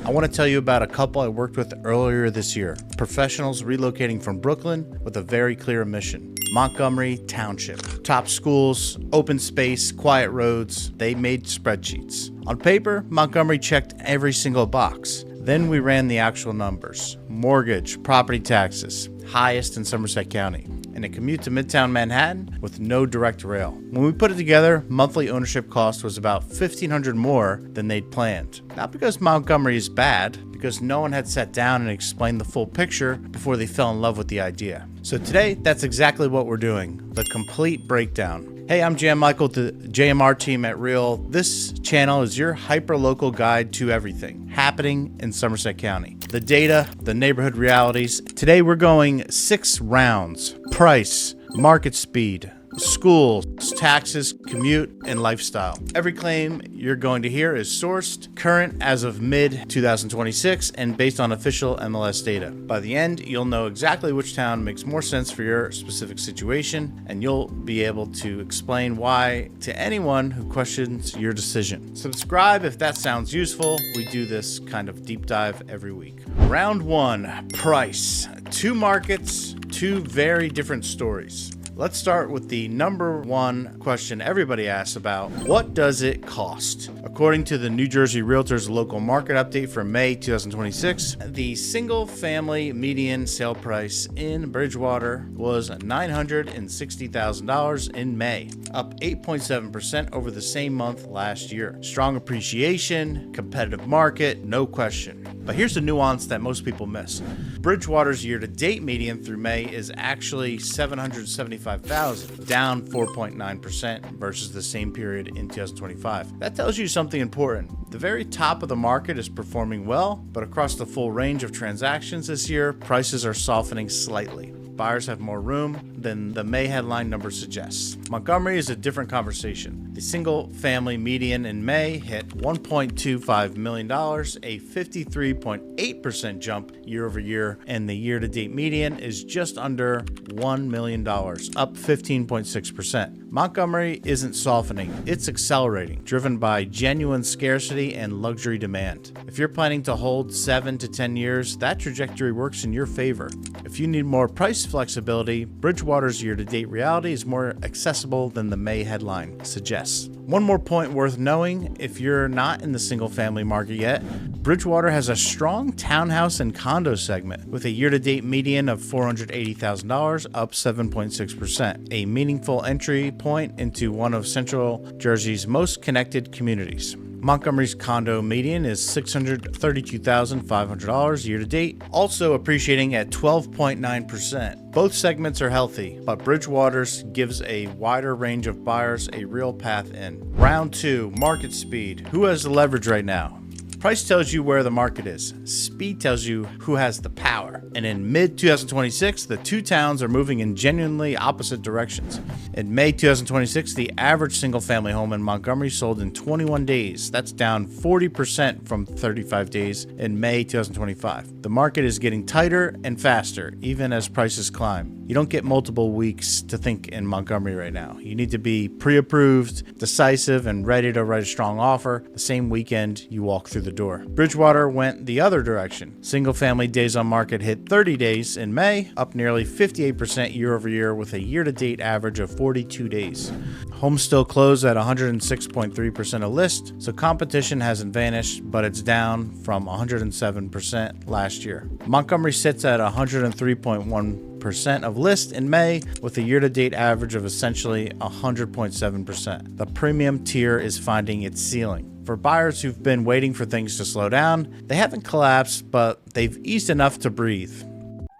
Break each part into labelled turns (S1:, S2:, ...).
S1: I want to tell you about a couple I worked with earlier this year. Professionals relocating from Brooklyn with a very clear mission. Montgomery Township. Top schools, open space, quiet roads. They made spreadsheets. On paper, Montgomery checked every single box. Then we ran the actual numbers. Mortgage, property taxes, highest in Somerset County, and a commute to Midtown Manhattan with no direct rail. When we put it together, monthly ownership cost was about $1,500 more than they'd planned. Not because Montgomery is bad, because no one had sat down and explained the full picture before they fell in love with the idea. So today, that's exactly what we're doing, the complete breakdown. Hey, I'm Jan Michael, the JMR team at Real. This channel is your hyper-local guide to everything happening in Somerset County. The data, the neighborhood realities. Today we're going 6 rounds. Price, market speed, schools, taxes, commute, and lifestyle. Every claim you're going to hear is sourced, current as of mid-2026, and based on official MLS data. By the end, you'll know exactly which town makes more sense for your specific situation, and you'll be able to explain why to anyone who questions your decision. Subscribe if that sounds useful. We do this kind of deep dive every week. Round 1, price. 2 markets, 2 very different stories. Let's start with the number 1 question everybody asks about. What does it cost? According to the New Jersey Realtors local market update for May 2026, the single family median sale price in Bridgewater was $960,000 in May, up 8.7% over the same month last year. Strong appreciation, competitive market, no question. But here's the nuance that most people miss. Bridgewater's year-to-date median through May is actually $775,000, down 4.9% versus the same period in 2025. That tells you something important. The very top of the market is performing well, but across the full range of transactions this year, prices are softening slightly. Buyers have more room than the May headline number suggests. Montgomery is a different conversation. The single family median in May hit $1.25 million, a 53.8% jump year over year, and the year-to-date median is just under $1 million, up 15.6%. Montgomery isn't softening, it's accelerating, driven by genuine scarcity and luxury demand. If you're planning to hold 7 to 10 years, that trajectory works in your favor. If you need more price flexibility, Bridgewater's year-to-date reality is more accessible than the May headline suggests. One more point worth knowing, if you're not in the single-family market yet, Bridgewater has a strong townhouse and condo segment with a year-to-date median of $480,000, up 7.6%, a meaningful entry point into one of Central Jersey's most connected communities. Montgomery's condo median is $632,500 year-to-date, also appreciating at 12.9%. Both segments are healthy, but Bridgewater's gives a wider range of buyers a real path in. Round 2, market speed. Who has the leverage right now? Price tells you where the market is. Speed tells you who has the power. And in mid-2026, the 2 towns are moving in genuinely opposite directions. In May 2026, the average single-family home in Montgomery sold in 21 days. That's down 40% from 35 days in May 2025. The market is getting tighter and faster, even as prices climb. You don't get multiple weeks to think in Montgomery right now. You need to be pre-approved, decisive, and ready to write a strong offer the same weekend you walk through the door. Bridgewater went the other direction. Single-family days on market hit 30 days in May, up nearly 58% year over year with a year-to-date average of 42 days. Homes still close at 106.3% of list, so competition hasn't vanished, but it's down from 107% last year. Montgomery sits at 103.1% of list in May with a year-to-date average of essentially 100.7%. The premium tier is finding its ceiling. For buyers who've been waiting for things to slow down, they haven't collapsed, but they've eased enough to breathe.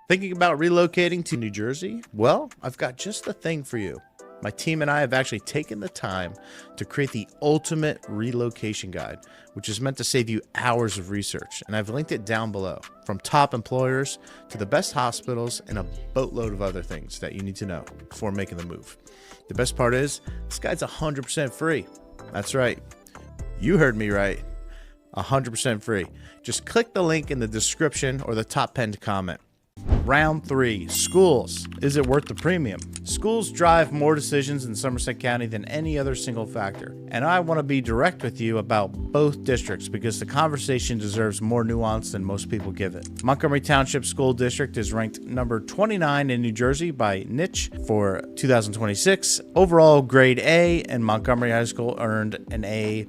S1: Thinking about relocating to New Jersey? Well, I've got just the thing for you. My team and I have actually taken the time to create the ultimate relocation guide, which is meant to save you hours of research, and I've linked it down below. From top employers to the best hospitals and a boatload of other things that you need to know before making the move. The best part is, this guide's 100% free. That's right. You heard me right. 100% free. Just click the link in the description or the top pinned comment. Round 3, schools. Is it worth the premium? Schools drive more decisions in Somerset County than any other single factor. And I want to be direct with you about both districts because the conversation deserves more nuance than most people give it. Montgomery Township School District is ranked number 29 in New Jersey by Niche for 2026. Overall grade A, and Montgomery High School earned an A-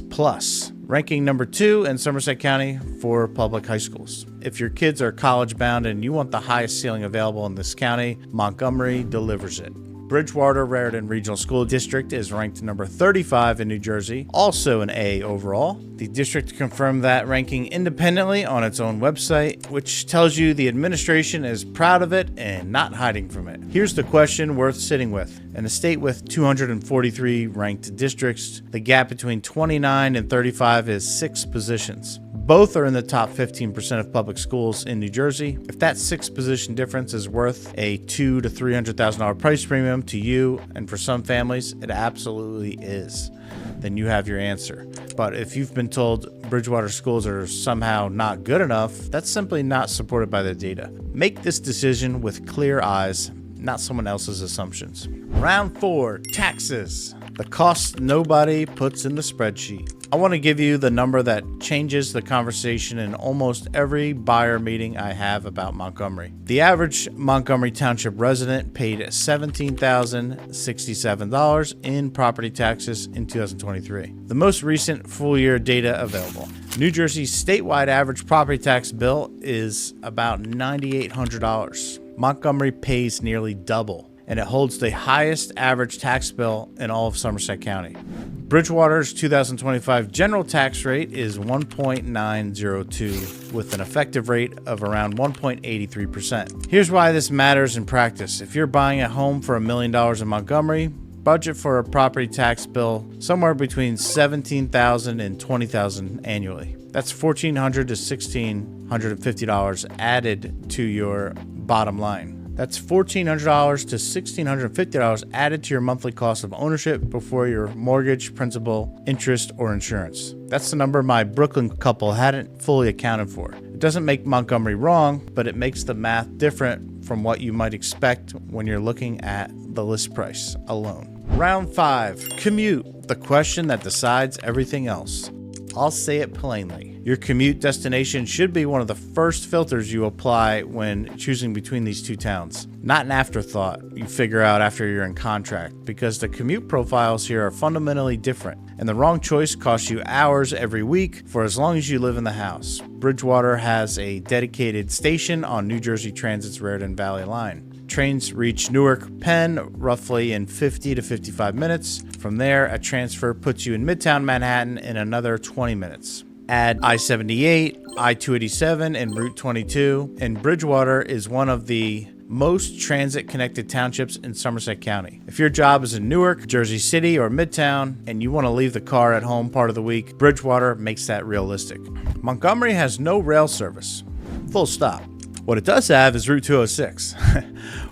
S1: plus. Ranking number 2 in Somerset County for public high schools. If your kids are college bound and you want the highest ceiling available in this county, Montgomery delivers it. Bridgewater Raritan Regional School District is ranked number 35 in New Jersey, also an A overall. The district confirmed that ranking independently on its own website, which tells you the administration is proud of it and not hiding from it. Here's the question worth sitting with. In a state with 243 ranked districts, the gap between 29 and 35 is 6 positions. Both are in the top 15% of public schools in New Jersey. If that 6 position difference is worth a $200,000 to $300,000 price premium to you, and for some families, it absolutely is, then you have your answer. But if you've been told Bridgewater schools are somehow not good enough, that's simply not supported by the data. Make this decision with clear eyes, not someone else's assumptions. Round 4, taxes. The cost nobody puts in the spreadsheet. I want to give you the number that changes the conversation in almost every buyer meeting I have about Montgomery. The average Montgomery Township resident paid $17,067 in property taxes in 2023. The most recent full year data available. New Jersey's statewide average property tax bill is about $9,800. Montgomery pays nearly double, and it holds the highest average tax bill in all of Somerset County. Bridgewater's 2025 general tax rate is 1.902 with an effective rate of around 1.83%. Here's why this matters in practice. If you're buying a home for $1 million in Montgomery, budget for a property tax bill somewhere between $17,000 and $20,000 annually. That's $1,400 to $1,650 added to your bottom line. That's $1,400 to $1,650 added to your monthly cost of ownership before your mortgage, principal, interest, or insurance. That's the number my Brooklyn couple hadn't fully accounted for. It doesn't make Montgomery wrong, but it makes the math different from what you might expect when you're looking at the list price alone. Round 5, commute, the question that decides everything else. I'll say it plainly. Your commute destination should be one of the first filters you apply when choosing between these two towns. Not an afterthought you figure out after you're in contract, because the commute profiles here are fundamentally different, and the wrong choice costs you hours every week for as long as you live in the house. Bridgewater has a dedicated station on New Jersey Transit's Raritan Valley line. Trains reach Newark Penn roughly in 50 to 55 minutes. From there, a transfer puts you in Midtown Manhattan in another 20 minutes. Add I-78, I-287, and Route 22, and Bridgewater is one of the most transit-connected townships in Somerset County. If your job is in Newark, Jersey City, or Midtown, and you want to leave the car at home part of the week, Bridgewater makes that realistic. Montgomery has no rail service. Full stop. What it does have is Route 206,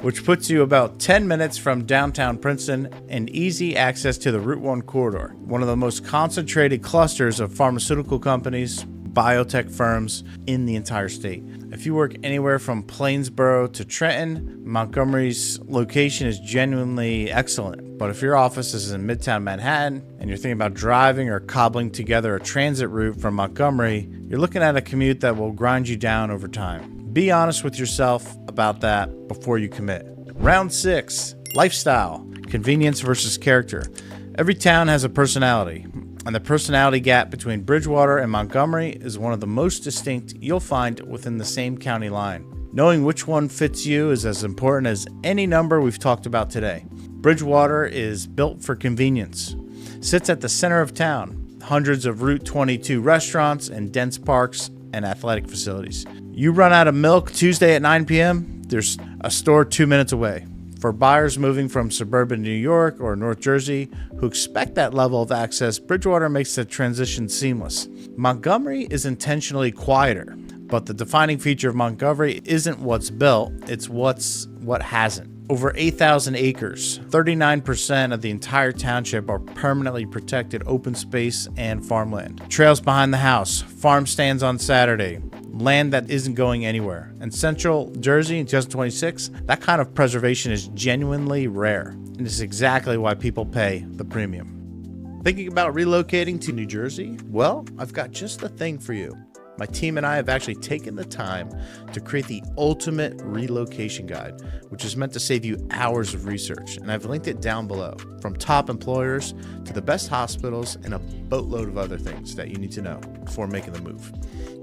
S1: which puts you about 10 minutes from downtown Princeton and easy access to the Route 1 corridor, one of the most concentrated clusters of pharmaceutical companies, biotech firms in the entire state. If you work anywhere from Plainsboro to Trenton, Montgomery's location is genuinely excellent. But if your office is in Midtown Manhattan and you're thinking about driving or cobbling together a transit route from Montgomery, you're looking at a commute that will grind you down over time. Be honest with yourself about that before you commit. Round 6, lifestyle, convenience versus character. Every town has a personality, and the personality gap between Bridgewater and Montgomery is one of the most distinct you'll find within the same county line. Knowing which one fits you is as important as any number we've talked about today. Bridgewater is built for convenience, sits at the center of town, hundreds of Route 22 restaurants and dense parks and athletic facilities. You run out of milk Tuesday at 9 p.m., there's a store 2 minutes away. For buyers moving from suburban New York or North Jersey who expect that level of access, Bridgewater makes the transition seamless. Montgomery is intentionally quieter, but the defining feature of Montgomery isn't what's built, it's what hasn't. Over 8,000 acres, 39% of the entire township are permanently protected open space and farmland. Trails behind the house, farm stands on Saturday, land that isn't going anywhere. In Central Jersey in 2026, that kind of preservation is genuinely rare, and it's exactly why people pay the premium. Thinking about relocating to New Jersey? Well, I've got just the thing for you. My team and I have actually taken the time to create the ultimate relocation guide, which is meant to save you hours of research, and I've linked it down below, from top employers to the best hospitals and a boatload of other things that you need to know before making the move.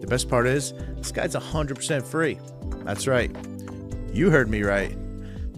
S1: The best part is, this guide's 100% free. That's right. You heard me right.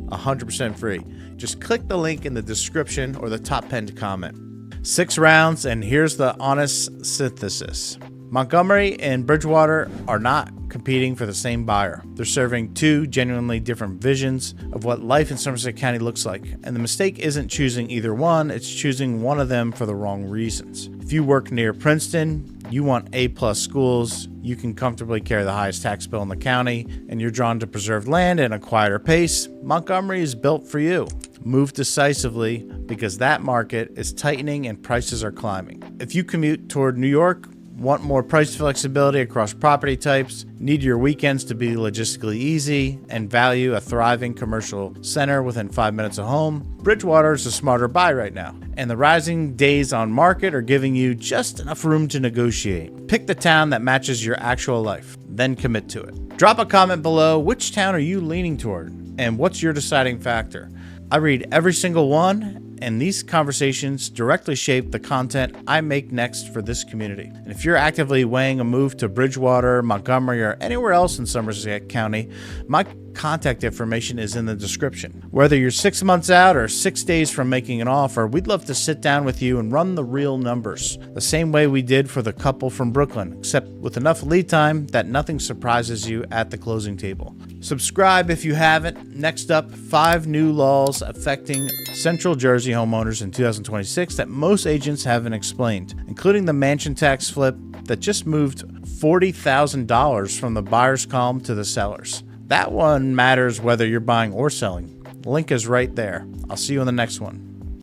S1: 100% free. Just click the link in the description or the top pinned comment. 6 rounds, and here's the honest synthesis. Montgomery and Bridgewater are not competing for the same buyer. They're serving 2 genuinely different visions of what life in Somerset County looks like. And the mistake isn't choosing either one, it's choosing one of them for the wrong reasons. If you work near Princeton, you want A+ schools, you can comfortably carry the highest tax bill in the county, and you're drawn to preserved land and a quieter pace, Montgomery is built for you. Move decisively, because that market is tightening and prices are climbing. If you commute toward New York, want more price flexibility across property types, need your weekends to be logistically easy, and value a thriving commercial center within 5 minutes of home, Bridgewater is a smarter buy right now. And the rising days on market are giving you just enough room to negotiate. Pick the town that matches your actual life, then commit to it. Drop a comment below. Which town are you leaning toward? And what's your deciding factor? I read every single one, and these conversations directly shape the content I make next for this community. And if you're actively weighing a move to Bridgewater, Montgomery, or anywhere else in Somerset County, my contact information is in the description. Whether you're 6 months out or 6 days from making an offer, we'd love to sit down with you and run the real numbers, the same way we did for the couple from Brooklyn, except with enough lead time that nothing surprises you at the closing table. Subscribe if you haven't. Next up, 5 new laws affecting Central Jersey homeowners in 2026 that most agents haven't explained, including the mansion tax flip that just moved $40,000 from the buyer's column to the seller's. That one matters whether you're buying or selling. The link is right there. I'll see you in the next one.